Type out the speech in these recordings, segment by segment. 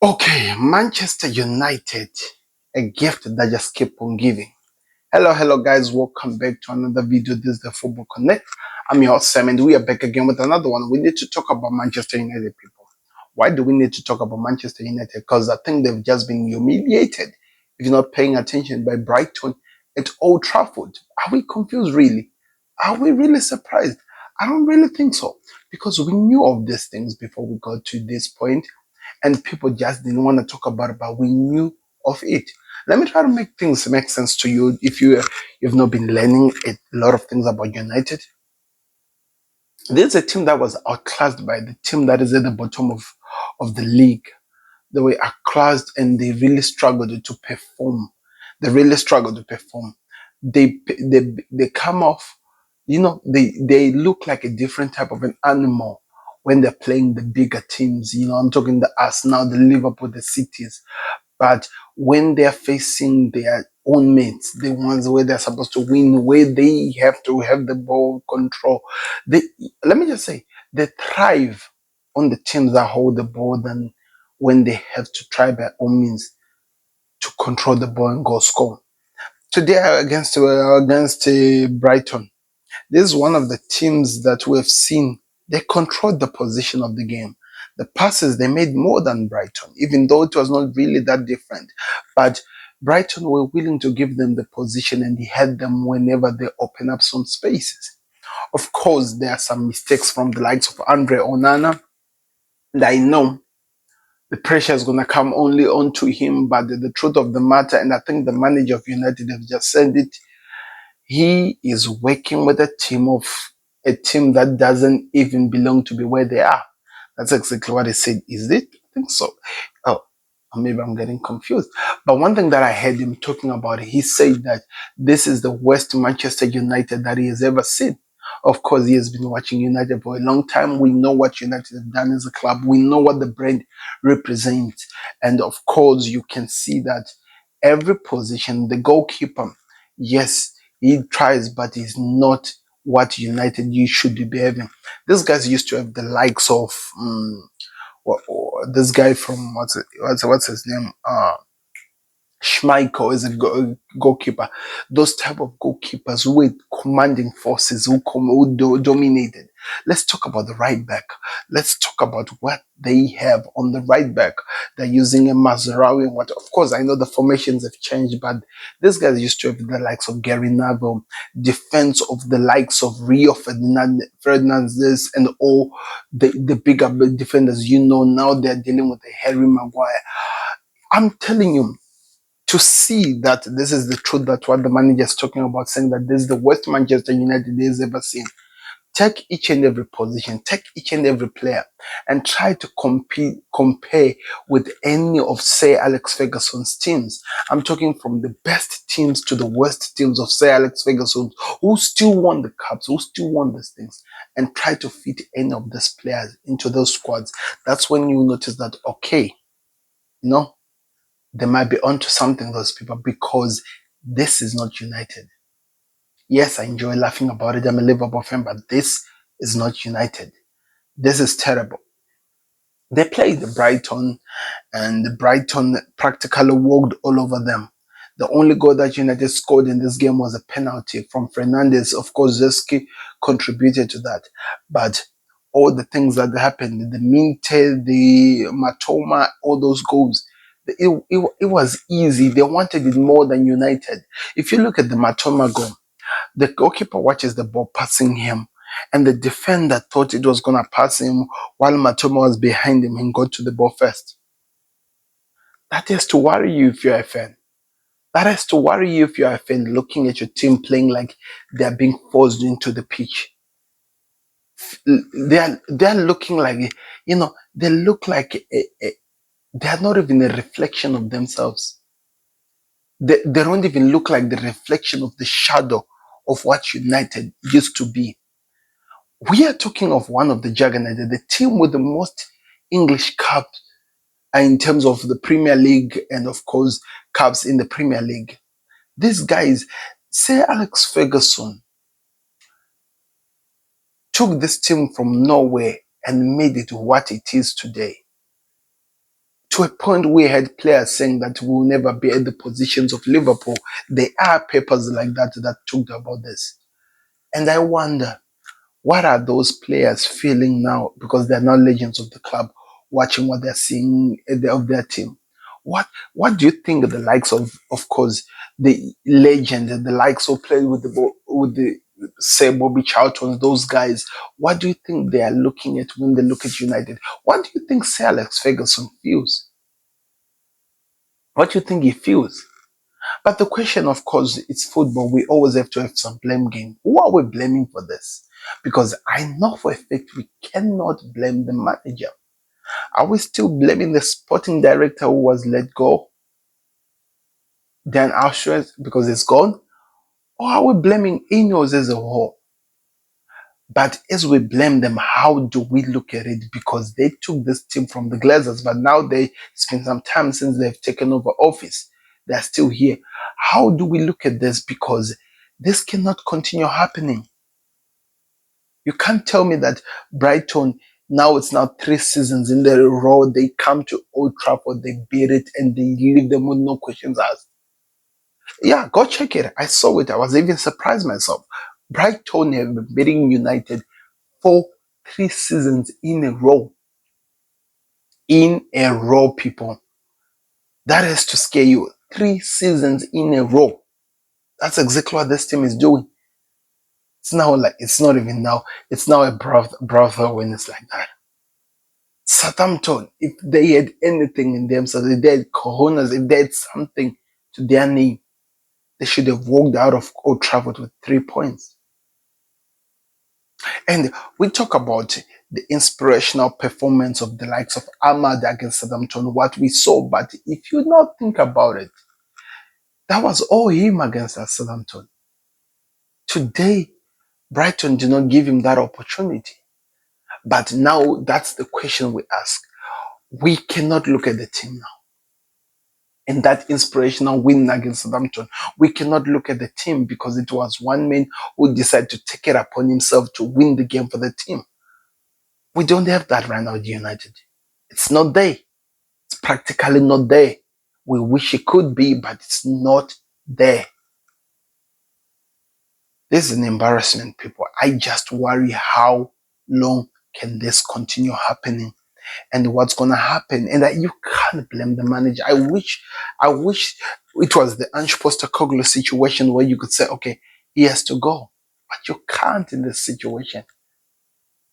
Okay, Manchester United, a gift that just keep on giving. Hello, guys. Welcome back to another video. This is the Football Connect. I'm your host, Sam, and we are back again with another one. We need to talk about Manchester United, people. Why do we need to talk about Manchester United? Because I think they've just been humiliated, if you're not paying attention, by Brighton at Old Trafford. Are we confused, really? Are we really surprised? I don't really think so, because we knew of these things before we got to this point and people just didn't want to talk about it, but we knew of it. Let me try to make things make sense to you if you've not been learning a lot of things about United. There's a team that was outclassed by the team that is at the bottom of the league. They were outclassed and they really struggled to perform. They really struggled to perform. They come off, they look like a different type of an animal when they're playing the bigger teams. I'm talking the Arsenal, the Liverpool, the Cities. But when they're facing their own mates, the ones where they're supposed to win, where they have to have the ball control, they let me just say they thrive on the teams that hold the ball than when they have to try by all means to control the ball and go score. Today against Brighton, this is one of the teams that we have seen. They controlled the position of the game. The passes they made more than Brighton, even though it was not really that different. But Brighton were willing to give them the position and he had them whenever they open up some spaces. Of course, there are some mistakes from the likes of Andre Onana. And I know the pressure is going to come only onto him, but the truth of the matter, and I think the manager of United have just said it, he is working with a team that doesn't even belong to be where they are. That's exactly what he said. Is it? I think so. Oh, maybe I'm getting confused. But one thing that I heard him talking about, he said that this is the worst Manchester United that he has ever seen. Of course, he has been watching United for a long time. We know what United have done as a club. We know what the brand represents. And of course, you can see that every position, the goalkeeper, yes, he tries, but he's not what United you should be having. These guys used to have the likes of this guy from what's his name? Schmeichel is a goalkeeper. Those type of goalkeepers who were commanding forces, who dominated. Let's talk about the right back. Let's talk about what they have on the right back. They're using a Mazraoui and what. Of course, I know the formations have changed, but these guys used to have the likes of Gary Neville, defense of the likes of Rio Fernandez, and all the bigger defenders. Now they're dealing with the Harry Maguire. I'm telling you, to see that this is the truth, that what the manager is talking about, saying that this is the worst Manchester United has ever seen. Take each and every position, take each and every player, and try to compare with any of, say, Alex Ferguson's teams. I'm talking from the best teams to the worst teams of, say, Alex Ferguson, who still won the cups, who still won these things, and try to fit any of these players into those squads. That's when you notice that, okay, they might be onto something, those people, because this is not United. Yes, I enjoy laughing about it. I'm a Liverpool fan, but this is not United. This is terrible. They played Brighton, and Brighton practically walked all over them. The only goal that United scored in this game was a penalty from Fernandez. Of course, Zeski contributed to that. But all the things that happened, the Minte, the Matoma, all those goals, it was easy. They wanted it more than United. If you look at the Matoma goal, the goalkeeper watches the ball passing him, and the defender thought it was going to pass him while Matoma was behind him and got to the ball first. That has to worry you if you're a fan. That has to worry you if you're a fan looking at your team playing like they're being forced into the pitch. They're looking like, they look like they're not even a reflection of themselves. They don't even look like the reflection of the shadow of what United used to be. We are talking of one of the juggernauts, the team with the most English cups in terms of the Premier League and, of course, cups in the Premier League. These guys, say Alex Ferguson, took this team from nowhere and made it what it is today. To a point we had players saying that we'll never be at the positions of Liverpool. There are papers like that that talked about this. And I wonder, what are those players feeling now? Because they're now legends of the club, watching what they're seeing of their team. What do you think the likes of course, the legend, the likes who play with the say Bobby Charlton, those guys? What do you think they are looking at when they look at United? What do you think Sir Alex Ferguson feels? What do you think he feels? But the question, of course, it's football. We always have to have some blame game. Who are we blaming for this? Because I know for a fact we cannot blame the manager. Are we still blaming the sporting director who was let go, Dan Auschwitz, because it's gone? Or are we blaming Ineos as a whole? But as we blame them, how do we look at it? Because they took this team from the Glazers, but now they spent some time since they've taken over office. They're still here. How do we look at this? Because this cannot continue happening. You can't tell me that Brighton, now it's now 3 seasons in a row, they come to Old Trafford, they beat it, and they leave them with no questions asked. Yeah, go check it. I saw it. I was even surprised myself. Brighton have been beating United for 3 seasons in a row. In a row, people. That has to scare you. 3 seasons in a row. That's exactly what this team is doing. It's now like, it's not even now. It's now a brother when it's like that. Southampton, if they had anything in themselves, if they had cojones, if they had something to their name, they should have walked out of Old Trafford with 3 points. And we talk about the inspirational performance of the likes of Ahmad against Southampton, what we saw. But if you not think about it, that was all him against Southampton. Today, Brighton did not give him that opportunity. But now that's the question we ask. We cannot look at the team now. And that inspirational win against Southampton, we cannot look at the team because it was one man who decided to take it upon himself to win the game for the team. We don't have that right now at United. It's not there. It's practically not there. We wish it could be, but it's not there. This is an embarrassment, people. I just worry how long can this continue happening and what's going to happen. And you can't blame the manager. I wish it was the Ange Postecoglou situation where you could say, okay, he has to go. But you can't in this situation.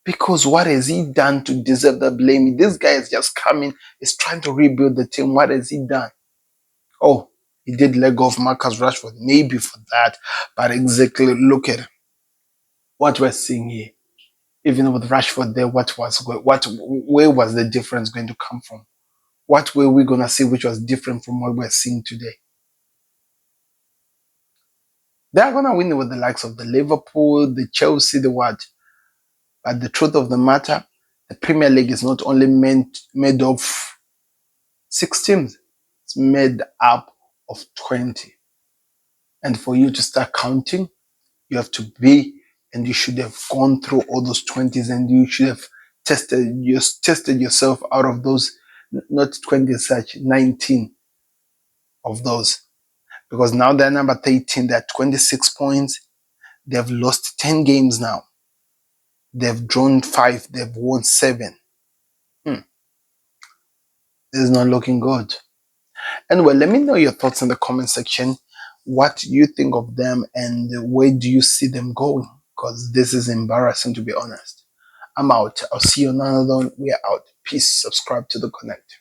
Because what has he done to deserve the blame? This guy is just coming, is trying to rebuild the team. What has he done? Oh, he did let go of Marcus Rashford, maybe for that. But exactly, look at what we're seeing here. Even with Rashford there, where was the difference going to come from? What were we going to see which was different from what we're seeing today? They're going to win with the likes of the Liverpool, the Chelsea, the what? But the truth of the matter, the Premier League is not only made of 6 teams. It's made up of 20. And for you to start counting, you have to be, and you should have gone through all those 20s, and you should have tested yourself out of those, not 20 such, 19 of those. Because now they're number 13, they're 26 points. They've lost 10 games now. They've drawn 5, they've won 7. This is not looking good. Anyway, let me know your thoughts in the comment section. What do you think of them and where do you see them going? Because this is embarrassing, to be honest. I'm out. I'll see you on another one. We are out. Peace. Subscribe to The Connect.